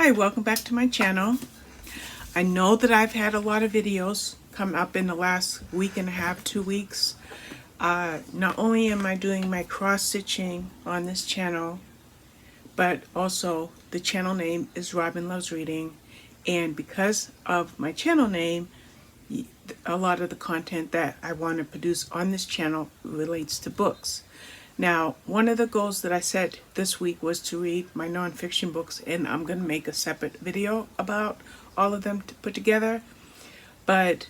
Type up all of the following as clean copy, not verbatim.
Hi, welcome back to my channel. I know that I've had a lot of videos come up in the last week and a half, 2 weeks. Not only am I doing my cross-stitching on this channel, but also the channel name is Robin Loves Reading. And because of my channel name, a lot of the content that I want to produce on this channel relates to books. Now, one of the goals that I set this week was to read my nonfiction books, and I'm going to make a separate video about all of them to put together. But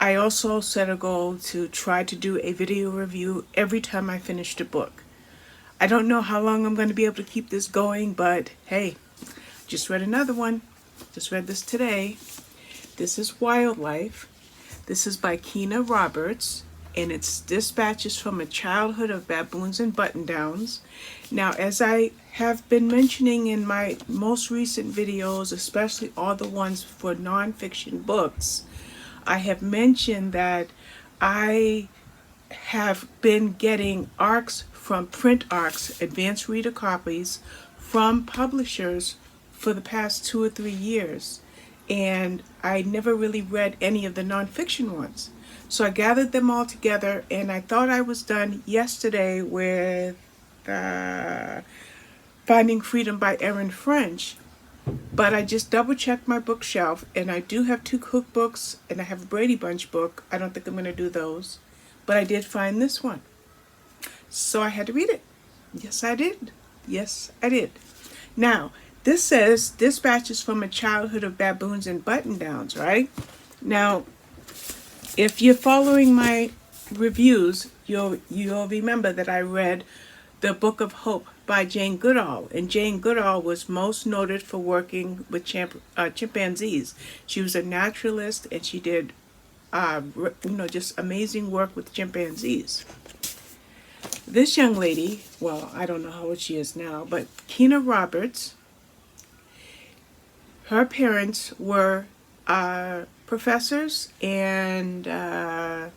I also set a goal to try to do a video review every time I finished a book. I don't know how long I'm going to be able to keep this going, but hey, just read another one. Just read this today. This is Wildlife. This is by Keena Roberts, and it's Dispatches from a Childhood of Baboons and Button-Downs. Now, as I have been mentioning in my most recent videos, especially all the ones for nonfiction books, I have mentioned that I have been getting ARCs from Print ARCs, advanced reader copies, from publishers for the past 2 or 3 years. And I never really read any of the nonfiction ones. So I gathered them all together, and I thought I was done yesterday with Finding Freedom by Erin French. But I just double-checked my bookshelf, and I do have 2 cookbooks, and I have a Brady Bunch book. I don't think I'm going to do those. But I did find this one. So I had to read it. Yes, I did. Yes, I did. Now, this says Dispatches from a Childhood of Baboons and Button-Downs, right? Now, if you're following my reviews, you'll remember that I read The Book of Hope by Jane Goodall. And Jane Goodall was most noted for working with chimpanzees. She was a naturalist, and she did just amazing work with chimpanzees. This young lady, well, I don't know how old she is now, but Keena Roberts, her parents were professors, and I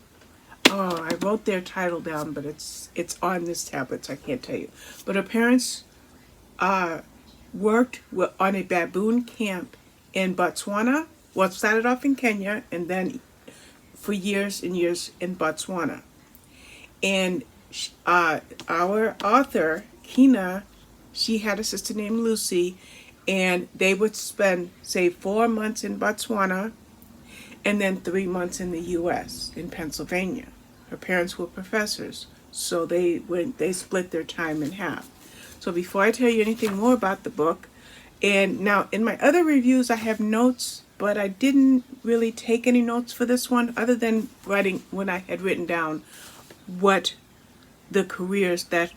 wrote their title down, but it's on this tablet, so I can't tell you. But her parents worked on a baboon camp in Botswana. Well, it started off in Kenya, and then for years and years in Botswana. And our author, Keena, she had a sister named Lucy, and they would spend, say, 4 months in Botswana and then 3 months in the U.S., in Pennsylvania. Her parents were professors, so they split their time in half. So before I tell you anything more about the book, and now in my other reviews I have notes, but I didn't really take any notes for this one other than writing when I had written down what the careers that,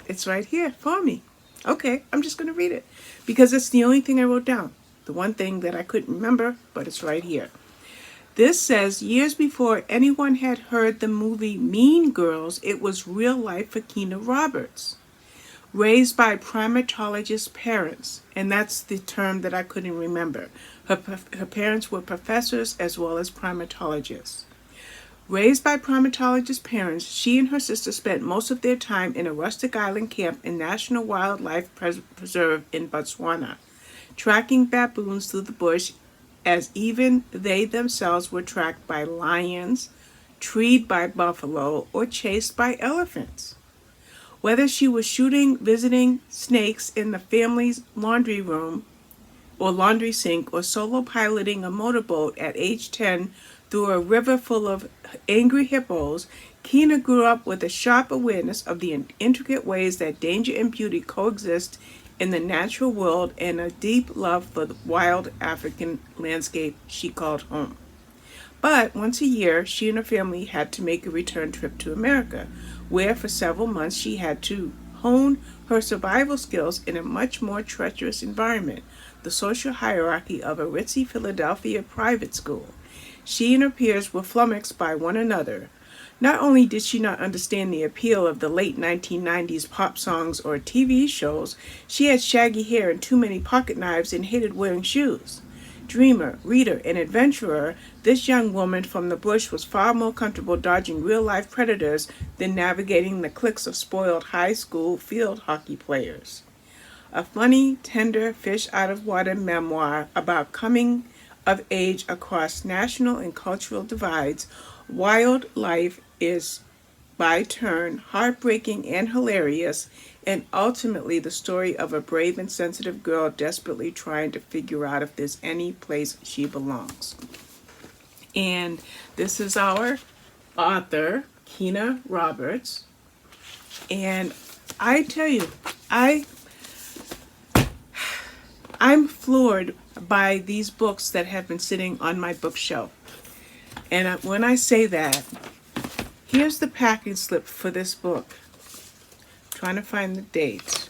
it's right here for me. Okay, I'm just going to read it because it's the only thing I wrote down. The one thing that I couldn't remember, but it's right here. This says, years before anyone had heard the movie Mean Girls, it was real life for Keena Roberts. Raised by primatologist parents, and that's the term that I couldn't remember. Her parents were professors as well as primatologists. Raised by primatologist parents, she and her sister spent most of their time in a rustic island camp in National Wildlife Preserve in Botswana, tracking baboons through the bush as even they themselves were tracked by lions, treed by buffalo, or chased by elephants. Whether she was visiting snakes in the family's laundry room or laundry sink, or solo piloting a motorboat at age 10 through a river full of angry hippos, Keena grew up with a sharp awareness of the intricate ways that danger and beauty coexist in the natural world, and a deep love for the wild African landscape she called home. But once a year, she and her family had to make a return trip to America, where for several months she had to hone her survival skills in a much more treacherous environment, the social hierarchy of a ritzy Philadelphia private school. She and her peers were flummoxed by one another. Not only did she not understand the appeal of the late 1990s pop songs or TV shows, she had shaggy hair and too many pocket knives and hated wearing shoes. Dreamer, reader, and adventurer, this young woman from the bush was far more comfortable dodging real-life predators than navigating the cliques of spoiled high school field hockey players. a funny, tender, fish out of water memoir about coming of age across national and cultural divides. Wild Life is by turn heartbreaking and hilarious, and ultimately the story of a brave and sensitive girl desperately trying to figure out if there's any place she belongs. And this is our author, Keena Roberts. And I tell you, I'm floored by these books that have been sitting on my bookshelf. And when I say that, here's the packing slip for this book. I'm trying to find the dates.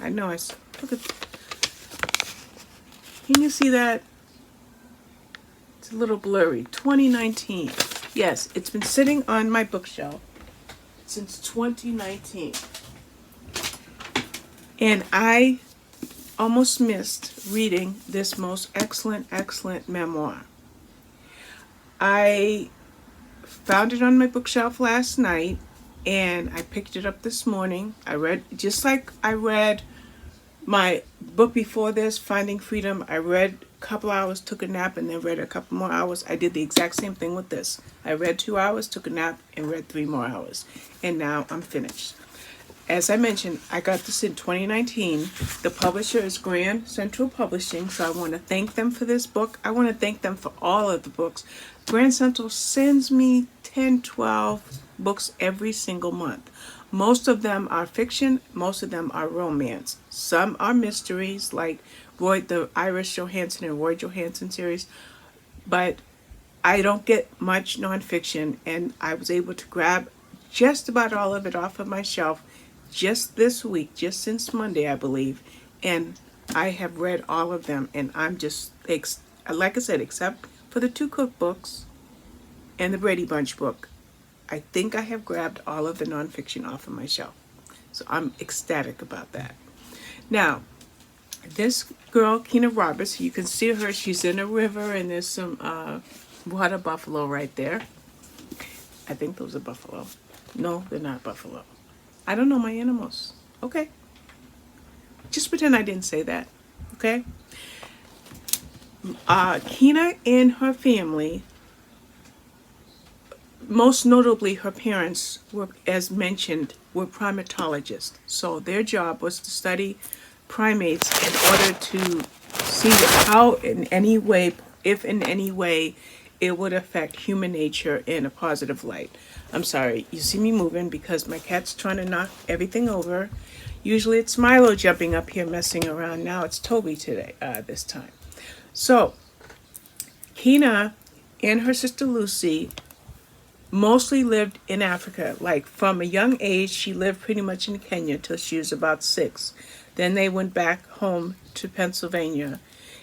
I know look at. Can you see that? It's a little blurry. 2019. Yes, it's been sitting on my bookshelf since 2019. And I almost missed reading this most excellent memoir. I found it on my bookshelf last night and I picked it up this morning. I read, just like I read my book before this, Finding Freedom, I read a couple hours, took a nap, and then read a couple more hours. I did the exact same thing with this. I read 2 hours, took a nap, and read 3 more hours. And now I'm finished. As I mentioned, I got this in 2019. The publisher is Grand Central Publishing, so I want to thank them for this book. I want to thank them for all of the books. Grand Central sends me 10, 12 books every single month. Most of them are fiction, most of them are romance. Some are mysteries, like the Iris Johansson and Roy Johansson series, but I don't get much nonfiction, and I was able to grab just about all of it off of my shelf just this week, just since Monday, I believe, and I have read all of them, and I'm just, like I said, except for the 2 cookbooks and the Brady Bunch book, I think I have grabbed all of the nonfiction off of my shelf. So I'm ecstatic about that. Now, this girl, Keena Roberts, you can see her, she's in a river, and there's some water buffalo right there. I think those are buffalo. No, they're not buffalo. I don't know my animals. Okay. Just pretend I didn't say that. Okay? Keena and her family, most notably her parents, were, as mentioned, were primatologists. So their job was to study primates in order to see how in any way, if in any way, it would affect human nature in a positive light. I'm sorry, you see me moving because my cat's trying to knock everything over. Usually it's Milo jumping up here messing around. Now it's Toby today, this time. So, Keena and her sister Lucy mostly lived in Africa. Like from a young age, she lived pretty much in Kenya till she was about 6. Then they went back home to Pennsylvania.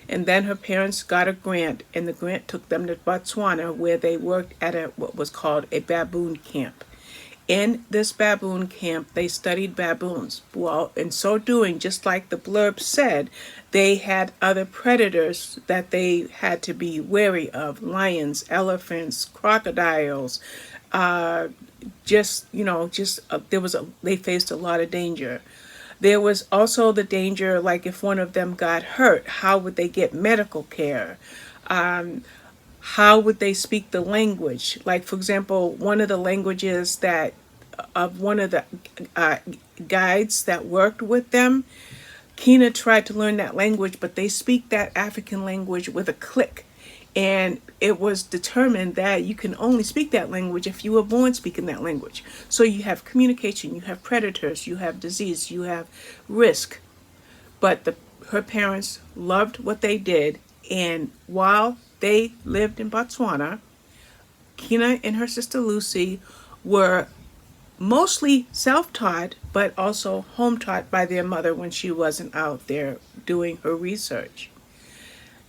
And then her parents got a grant, and the grant took them to Botswana, where they worked at what was called a baboon camp. In this baboon camp, they studied baboons. Well, in so doing, just like the blurb said, they had other predators that they had to be wary of: lions, elephants, crocodiles. They faced a lot of danger. There was also the danger, like if one of them got hurt, how would they get medical care? How would they speak the language? Like, for example, one of the languages of one of the guides that worked with them, Keena tried to learn that language, but they speak that African language with a click. And it was determined that you can only speak that language if you were born speaking that language. So you have communication, you have predators, you have disease, you have risk. But her parents loved what they did. And while they lived in Botswana, Keena and her sister Lucy were mostly self-taught, but also home-taught by their mother when she wasn't out there doing her research.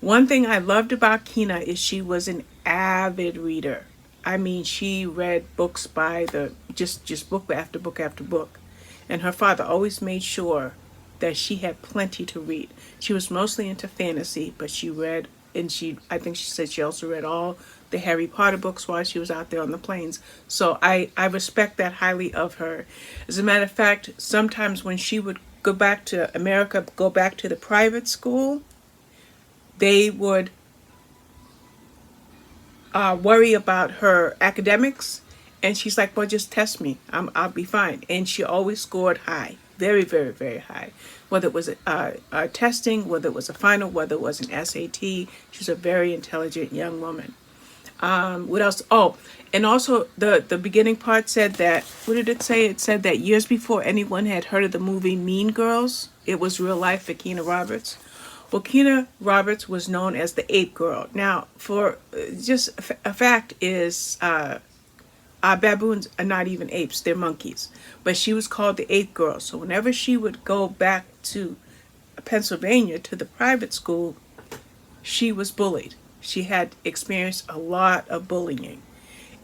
One thing I loved about Keena is she was an avid reader. I mean, she read books by just book after book after book. And her father always made sure that she had plenty to read. She was mostly into fantasy, but she read, and I think she said she also read all the Harry Potter books while she was out there on the plains. So I respect that highly of her. As a matter of fact, sometimes when she would go back to America, go back to the private school, they would worry about her academics, and she's like, well, just test me, I'll be fine. And she always scored high, very, very, very high, whether it was testing, whether it was a final, whether it was an SAT. She's a very intelligent young woman. What else? Oh, and also the beginning part said that, what did it say? It said that years before anyone had heard of the movie Mean Girls, it was real life for Keena Roberts. Well, Keena Roberts was known as the Ape Girl. Now, for just a fact is, baboons are not even apes, they're monkeys. But she was called the Ape Girl. So whenever she would go back to Pennsylvania to the private school, she was bullied. She had experienced a lot of bullying.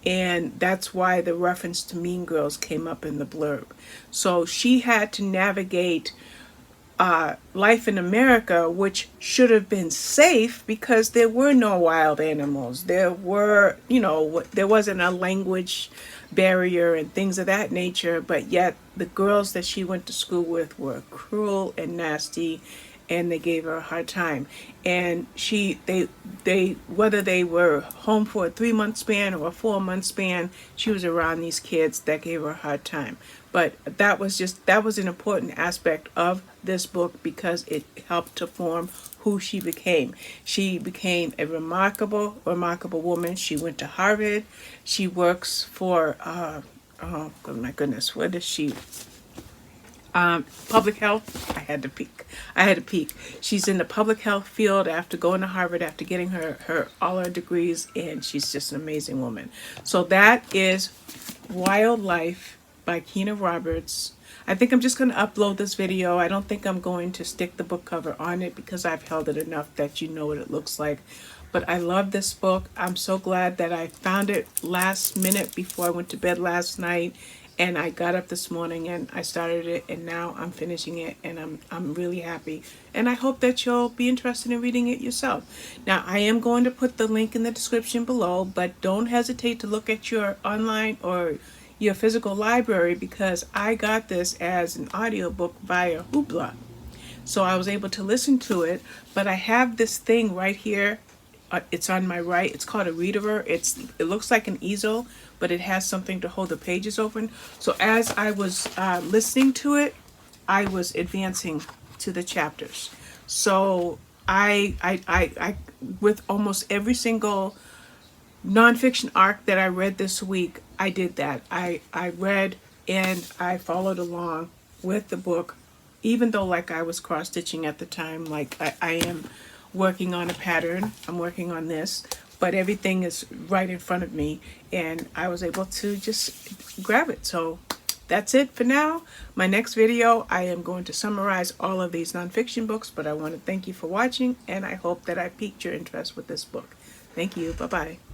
And that's why the reference to Mean Girls came up in the blurb. So she had to navigate life in America, which should have been safe because there were no wild animals. There were, there wasn't a language barrier and things of that nature, but yet the girls that she went to school with were cruel and nasty, and they gave her a hard time. And they whether they were home for a 3-month span or a 4-month span, she was around these kids that gave her a hard time. But that was an important aspect of this book because it helped to form who she became. She became a remarkable woman. She went to Harvard. She works for oh my goodness, what is she? Public health. I had to peek. She's in the public health field after going to Harvard, after getting all her degrees, and she's just an amazing woman. So that is Wildlife by Keena Roberts. I think I'm just going to upload this video. I don't think I'm going to stick the book cover on it because I've held it enough that you know what it looks like. But I love this book. I'm so glad that I found it last minute before I went to bed last night. And I got up this morning and I started it, and now I'm finishing it, and I'm really happy. And I hope that you'll be interested in reading it yourself. Now, I am going to put the link in the description below, but don't hesitate to look at your online or your physical library because I got this as an audiobook via Hoopla. So I was able to listen to it, but I have this thing right here. It's on my right. It's called a reader. It looks like an easel, but it has something to hold the pages open. So as I was listening to it, I was advancing to the chapters. So I with almost every single nonfiction arc that I read this week, I did that. I read and I followed along with the book, even though like I was cross-stitching at the time, like I am working on a pattern. I'm working on this, but everything is right in front of me, and I was able to just grab it. So that's it for now. My next video, I am going to summarize all of these nonfiction books, but I want to thank you for watching, and I hope that I piqued your interest with this book. Thank you. Bye-bye.